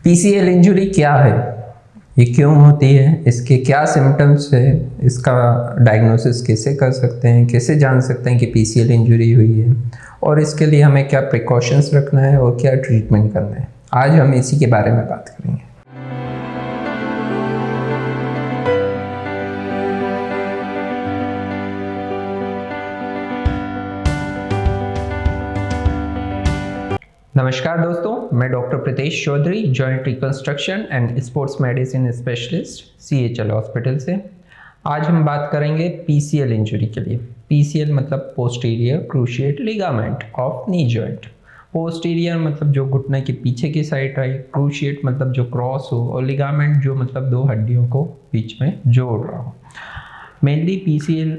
PCL injury क्या है, ये क्यों होती है, इसके क्या सिम्टम्स है, इसका डायग्नोसिस कैसे कर सकते हैं, कैसे जान सकते हैं कि पीसीएल इंजरी हुई है और इसके लिए हमें क्या प्रिकॉशंस रखना है और क्या ट्रीटमेंट करना है। आज हम इसी के बारे में बात करेंगे। नमस्कार दोस्तों, मैं doctor Pritesh Chaudhary, joint reconstruction and sports medicine specialist, CHL hospital से। आज हम बात करेंगे पीसीएल इंजरी के लिए। पीसीएल मतलब posterior cruciate ligament of knee joint. Posterior मतलब जो घुटने के पीछे की साइड है, क्रूशिएट मतलब जो क्रॉस हो, और लिगामेंट जो मतलब दो हड्डियों को बीच में जोड़ रहा हो। मेनली पीसीएल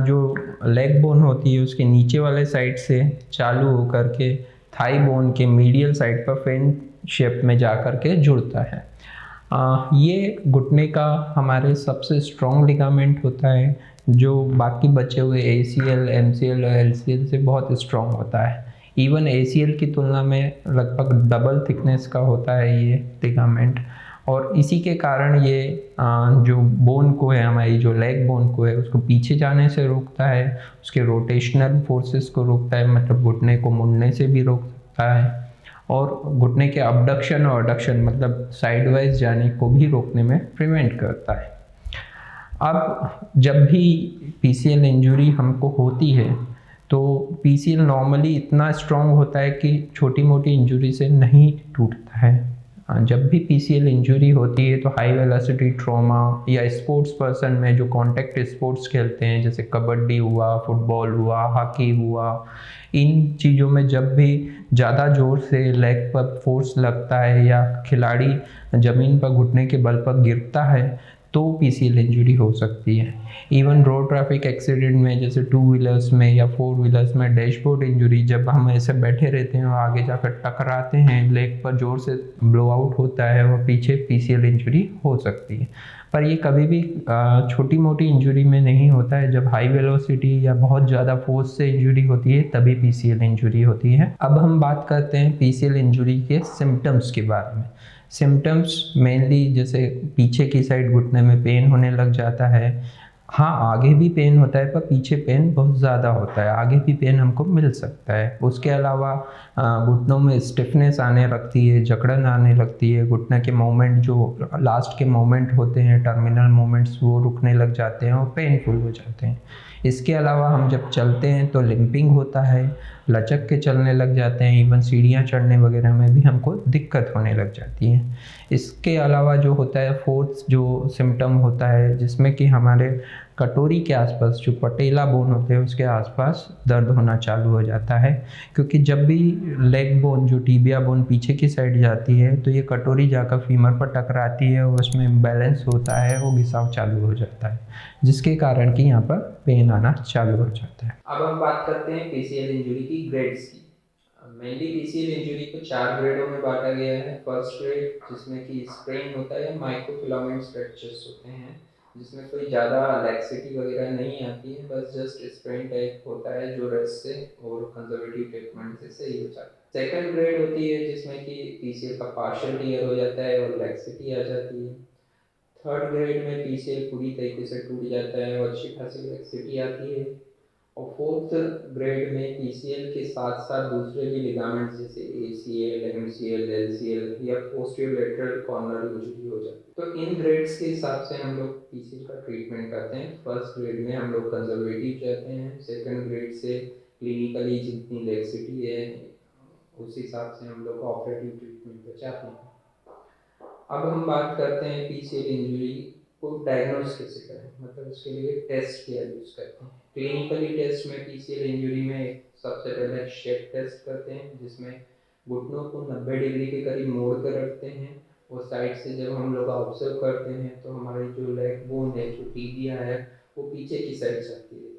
जो लेग बोन होती है उसके नीचे वाले साइड से चालू होकर के थाई बोन के मीडियल साइड पर फेन शेप में जा कर के जुड़ता है। ये घुटने का हमारे सबसे स्ट्रॉन्ग लिगामेंट होता है, जो बाकी बचे हुए एसीएल, एमसीएल और एलसीएल से बहुत स्ट्रॉन्ग होता है। इवन एसीएल की तुलना में लगभग डबल थिकनेस का होता है ये लिगामेंट, और इसी के कारण ये जो बोन को है, हमारी जो लेग बोन को है, उसको पीछे जाने से रोकता है, उसके रोटेशनल फोर्सेस को रोकता है, मतलब घुटने को मुड़ने से भी रोक सकता है, और घुटने के अबडक्शन और अडक्शन मतलब साइडवाइज जाने को भी रोकने में प्रिवेंट करता है। अब जब भी पीसीएल इंजरी हमको होती है तो पीसीएल नॉर्मली इतना स्ट्रॉन्ग होता है कि छोटी मोटी इंजरी से नहीं टूटता है। जब भी पीसीएल इंजरी होती है तो हाई वेलोसिटी ट्रॉमा या स्पोर्ट्स पर्सन में जो कॉन्टैक्ट स्पोर्ट्स खेलते हैं, जैसे कबड्डी हुआ, फुटबॉल हुआ, हॉकी हुआ, इन चीज़ों में जब भी ज़्यादा ज़ोर से लेग पर फोर्स लगता है या खिलाड़ी ज़मीन पर घुटने के बल पर गिरता है तो पीसीएल इंजरी हो सकती है। इवन रोड ट्रैफिक एक्सीडेंट में, जैसे टू व्हीलर्स में या फोर व्हीलर्स में डैशबोर्ड इंजरी, जब हम ऐसे बैठे रहते हैं और आगे जाकर टकराते हैं, लेग पर जोर से ब्लो आउट होता है और पीछे पीसीएल इंजरी हो सकती है। पर ये कभी भी छोटी मोटी इंजरी में नहीं होता है। जब हाई वेलोसिटी या बहुत ज़्यादा फोर्स से इंजरी होती है तभी पीसीएल इंजरी होती है। अब हम बात करते हैं पीसीएल इंजरी के सिम्टम्स के बारे में। सिम्टम्स मेनली जैसे पीछे की साइड घुटने में पेन होने लग जाता है। हाँ, आगे भी पेन होता है पर पीछे पेन बहुत ज़्यादा होता है, आगे भी पेन हमको मिल सकता है। उसके अलावा घुटनों में स्टिफनेस आने लगती है, जकड़न आने लगती है, घुटने के मोमेंट जो लास्ट के मोमेंट होते हैं, टर्मिनल मोमेंट्स, वो रुकने लग जाते हैं और पेनफुल हो जाते हैं। इसके अलावा हम जब चलते हैं तो लिम्पिंग होता है, लचक के चलने लग जाते हैं, इवन सीढ़ियाँ चढ़ने वगैरह में भी हमको दिक्कत होने लग जाती है। इसके अलावा जो होता है फोर्थ जो सिम्टम होता है, जिसमें कि हमारे कटोरी के आसपास जो पटेला बोन होते हैं उसके आसपास दर्द होना चालू हो जाता है, क्योंकि जब भी लेग बोन जो टीबिया बोन पीछे की साइड जाती है तो ये कटोरी जाकर फीमर पर टकराती है और उसमें बैलेंस होता है, वो घिसाव चालू हो जाता है, जिसके कारण कि यहाँ पर पेन आना चालू हो जाता है। अब हम बात करते हैं पीसीएल इंजरी की ग्रेड्स की। मेनली पीसीएल इंजरी को 4 ग्रेडों में बांटा गया है। फर्स्ट ग्रेड जिसमें कि स्प्रेन होता है, माइक्रोफिलामेंट फ्रैक्चर्स होते हैं, जिसमें कोई ज़्यादा लैक्सिटी वगैरह नहीं आती है, बस जस्ट स्प्रेन टाइप होता है जो रेस्ट से और कंजर्वेटिव ट्रीटमेंट से सही हो जाता है। सेकंड ग्रेड होती है जिसमें कि पीसीएल का पार्शियल टीयर हो जाता है और लैक्सिटी आ जाती है। थर्ड ग्रेड में पीसीएल पूरी तरीके से टूट जाता है और अच्छी खासी लैक्सिटी आती है। और फोर्थ ग्रेड में पीसीएल के साथ साथ दूसरे भी लिगामेंट्स जैसे एसीएल, एमसीएल, एलसीएल या पोस्टीरियर लेटरल कॉर्नर इंजरी हो जाती है। तो इन ग्रेड्स के हिसाब से हम लोग पीसीएल का ट्रीटमेंट करते हैं। फर्स्ट ग्रेड में हम लोग कंजर्वेटिव जाते हैं, सेकंड ग्रेड से क्लिनिकली जितनी लेक्सिटी है उस हिसाब से हम लोग ऑपरेटिव ट्रीटमेंट पे जाते हैं। अब हम बात करते हैं पीसीएल इंजरी को डायग्नोस कैसे करें, मतलब उसके लिए टेस्ट क्या यूज़ करते हैं। क्लिनिकली टेस्ट में पीसीएल इंजरी में सबसे पहले शेप टेस्ट करते हैं, जिसमें घुटनों को 90 डिग्री के करीब मोड़ कर रखते हैं और साइड से जब हम लोग ऑब्जर्व करते हैं तो हमारी जो लेग बोन है, जो टीबिया है, वो पीछे की साइड जाती है।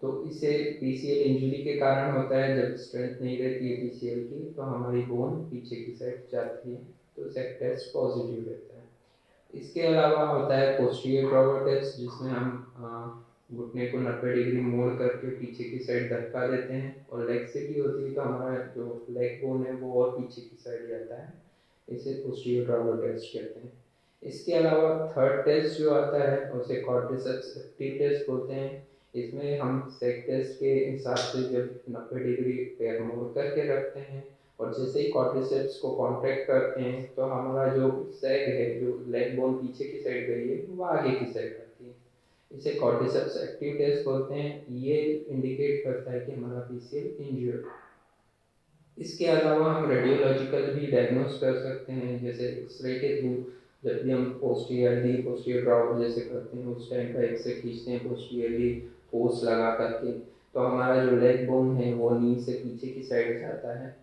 तो इसे पीसीएल इंजरी के कारण होता है, जब स्ट्रेंथ नहीं रहती है पीसीएल की तो हमारी बोन पीछे की साइड जाती है, तो सेक टेस्ट पॉजिटिव रहता है। इसके अलावा होता है पोस्टीरियर ड्रॉवर टेस्ट, जिसमें हम घुटने को 90 डिग्री मोड़ करके पीछे की साइड धक्का देते हैं और लेग सिटी होती है तो हमारा जो लेग बोन है वो और पीछे की साइड जाता है, इसे पोस्टीरियर ट्राउजर टेस्ट कहते हैं। इसके अलावा थर्ड टेस्ट जो आता है उसे क्वाड्रिसेप्स एक्टिव टेस्ट बोलते हैं। इसमें हम सेक टेस्ट के हिसाब से जब 90 डिग्री पैर मोड़ करके रखते हैं और जैसे ही क्वाड्रिसेप्स को कॉन्ट्रैक्ट करते हैं तो हमारा जो सेग है, जो लेग बोन पीछे की साइड गई है, वो आगे की साइड आती है। इसे क्वाड्रिसेप्स एक्टिव टेस्ट बोलते हैं। ये इंडिकेट करता है कि हमारा पीसीएल इंजर्ड। इसके अलावा हम रेडियोलॉजिकल भी डायग्नोस कर सकते हैं, जैसे एक्सरे के थ्रू। जब भी हम पोस्टीरियर राउट जैसे करते हैं उस टाइम का एक्सरे खींचते हैं पोस्टीरियरली फोर्स लगा करके, तो हमारा जो लेग बोन है वो नी से पीछे की साइड जाता है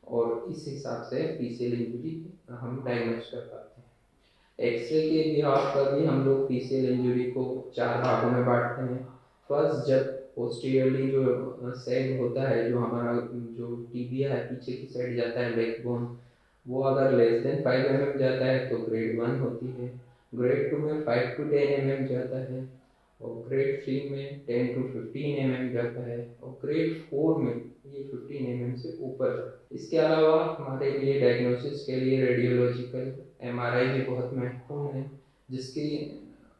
और इस हिसाब से पीसीएल इंजरी हम डायग्नोस कर पाते हैं। एक्सरे के बिहाफ पर भी हम लोग पीसीएल इंजरी को 4 भागों में बांटते हैं। फर्स्ट, जब पोस्टीरियरली जो सेग होता है, जो हमारा जो टीबिया है पीछे की साइड जाता है लेग बोन, वो अगर लेस देन 5 mm जाता है तो ग्रेड 1 होती है। ग्रेड 2 में 5 to 10 mm जाता है और ग्रेड 3 में 10 to 15 mm जाता है और ग्रेड 4 में ये 15 mm से ऊपर जाता है। इसके अलावा हमारे लिए डायग्नोसिस के लिए रेडियोलॉजिकल एमआरआई भी बहुत महत्वपूर्ण है, जिसकी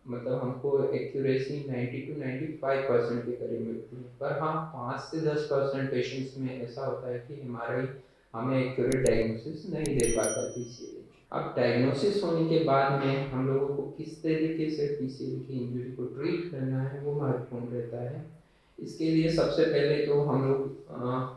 मतलब हमको एक्यूरेसी 90 to 95% के करीब मिलती है। पर हाँ, 5 से 10% पेशेंट्स में ऐसा होता है कि एमआरआई हमें एक्यूरेट डायग्नोसिस नहीं दे पाता पीसीएल। अब डायग्नोसिस होने के बाद में हम लोगों को किस तरीके से पीसीएल की इंजरी को ट्रीट करना है वो महत्वपूर्ण रहता है। इसके लिए सबसे पहले तो हम लोग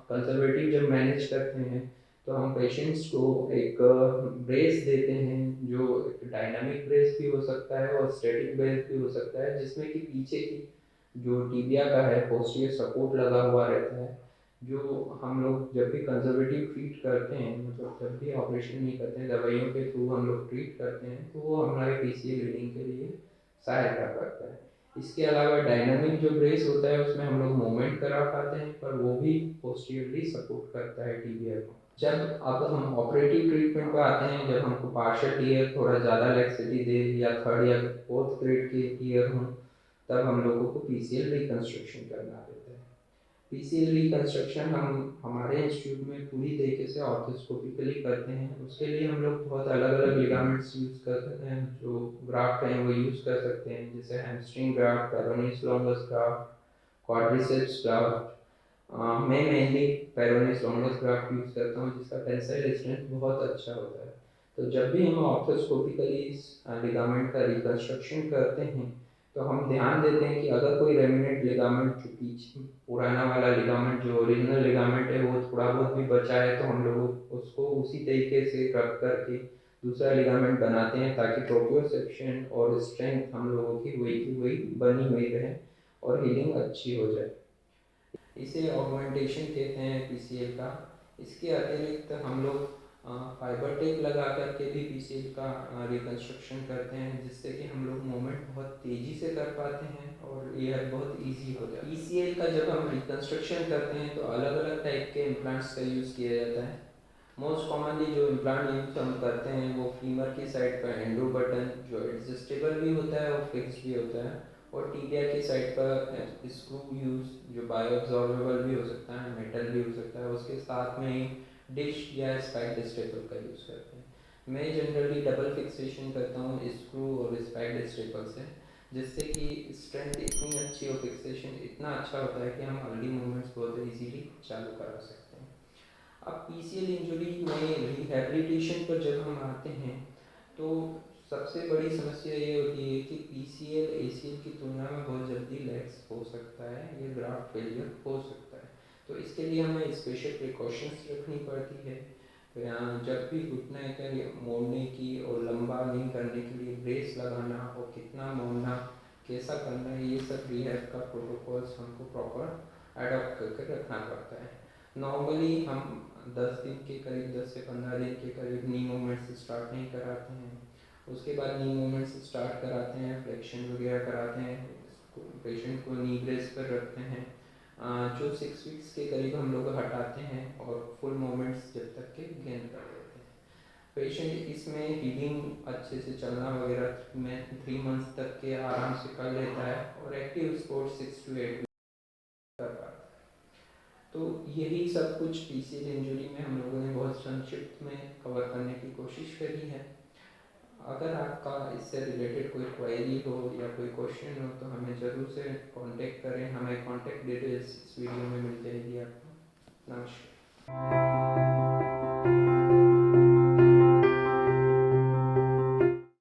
कंजर्वेटिव जब मैनेज करते हैं तो हम पेशेंट्स को एक ब्रेस देते हैं, जो एक डायनामिक ब्रेस भी हो सकता है और स्टैटिक ब्रेस भी हो सकता है, जिसमें कि पीछे की जो टीबिया का है पोस्टीरियर सपोर्ट लगा हुआ रहता है। जो हम लोग जब भी कंजर्वेटिव ट्रीट करते हैं, मतलब जब भी ऑपरेशन नहीं करते हैं, दवाइयों के थ्रू हम लोग ट्रीट करते हैं, तो वो हमारे पीसीएल रीडिंग के लिए सहायता करता है। इसके अलावा डायनामिक जो ब्रेस होता है उसमें हम लोग मूवमेंट करा पाते हैं, पर वो भी पोस्टीरियरली सपोर्ट करता है टीबिया को। जब अब हम ऑपरेटिव ट्रीटमेंट पर आते हैं, जब हमको पार्शियल टीयर थोड़ा ज़्यादा लैक्सिटी दे या थर्ड या फोर्थ ग्रेड के टीयर हों, तब हम लोगों को पीसीएल रिकंस्ट्रक्शन करना रहता है। पीसीएल रिकंस्ट्रक्शन हम हमारे इंस्टीट्यूट में पूरी तरीके से ऑर्थोस्कोपिकली करते हैं। उसके लिए हम लोग बहुत अलग अलग लिगामेंट्स यूज़ कर सकते हैं, जो ग्राफ्ट हैं वो यूज़ कर सकते हैं, जैसे hamstring graft, peroneus longus graft, quadriceps graft. मैं mainly peroneus longus graft use करता हूँ, जिसका टेंसाइल स्ट्रेंथ बहुत अच्छा होता है। तो जब भी हम ऑर्थोस्कोपिकली लिगामेंट का रिकंस्ट्रक्शन करते हैं तो हम ध्यान देते हैं कि अगर कोई रेमिनेंट लिगामेंट जो पीछे पुराना वाला लिगामेंट जो ओरिजिनल लिगामेंट है वो थोड़ा बहुत भी बचा है, तो हम लोग उसको उसी तरीके से रख करके दूसरा लिगामेंट बनाते हैं, ताकि प्रोप्रियोसेप्शन और स्ट्रेंथ हम लोगों की वही की वही बनी हुई रहे और हीलिंग अच्छी हो जाए। इसे ऑगमेंटेशन कहते हैं पीसीएल का। इसके अतिरिक्त हम लोग फाइबर टेप लगा करके भी पीसीएल का रिकंस्ट्रक्शन करते हैं, जिससे कि हम लोग मूवमेंट बहुत तेज़ी से कर पाते हैं और यह बहुत इजी हो जाता है। पीसीएल का जब हम रिकंस्ट्रक्शन करते हैं तो अलग अलग टाइप के इम्प्लांट्स का यूज़ किया जाता है। मोस्ट कॉमनली जो इम्प्लांट यूज हम करते हैं वो फीमर की साइड पर एंड्रो बटन, जो एडजस्टेबल भी होता है और फिक्स भी होता है, और टीबिया की साइड पर स्क्रू यूज, जो बायो एब्जॉर्बेबल भी हो सकता है, मेटल भी हो सकता है। उसके साथ में ही डिश या स्पाइक्ड स्टेपल का यूज़ करते हैं। मैं जनरली डबल फिक्सेशन करता हूँ स्क्रू और स्पाइक्ड स्टेपल से, जिससे कि स्ट्रेंथ इतनी अच्छी और फिक्सेशन इतना अच्छा होता है कि हम अर्ली मूवमेंट्स बहुत ईजीली चालू करा सकते हैं। अब पीसीएल इंजरी में रिहैबिलिटेशन पर जब हम आते हैं तो सबसे बड़ी समस्या ये होती है कि पीसीएल एसीएल की तुलना में बहुत जल्दी लैक्स हो सकता है, ये ग्राफ्ट फेलियर हो सकता है। तो इसके लिए हमें स्पेशल प्रिकॉशंस रखनी पड़ती है। तो यहाँ जब भी घुटने के मोड़ने की और लंबा नहीं करने के लिए ब्रेस लगाना और कितना मोड़ना, कैसा करना है, ये सब रिहैब का प्रोटोकॉल्स हमको प्रॉपर एडॉप्ट करके रखना पड़ता है। नॉर्मली हम 10 दिन के करीब, 10 से 15 दिन के करीब नी मूवमेंट से स्टार्ट नहीं कराते हैं। उसके बाद नी मूवमेंट से स्टार्ट कराते हैं, फ्लेक्शन वगैरह कराते हैं, पेशेंट को नी ब्रेस पर रखते हैं, जो 6 वीक्स के करीब हम लोग हटाते हैं और फुल मूवमेंट्स जब तक के गेन कर देते हैं। पेशेंट इसमें हीलिंग अच्छे से चलना वगैरह में 3 मंथ्स तक के आराम से कर लेता है और एक्टिव स्पोर्ट 6 to 8 कर पाता है। तो यही सब कुछ पीसीएल इंजरी में हम लोगों ने बहुत संक्षिप्त में कवर करने की कोशिश करी है। अगर आपका इससे रिलेटेड कोई क्वेरी हो या कोई क्वेश्चन हो तो हमें ज़रूर से कांटेक्ट करें। हमें कांटेक्ट डिटेल्स इस वीडियो में मिल जाएगी आपको। नमस्कार।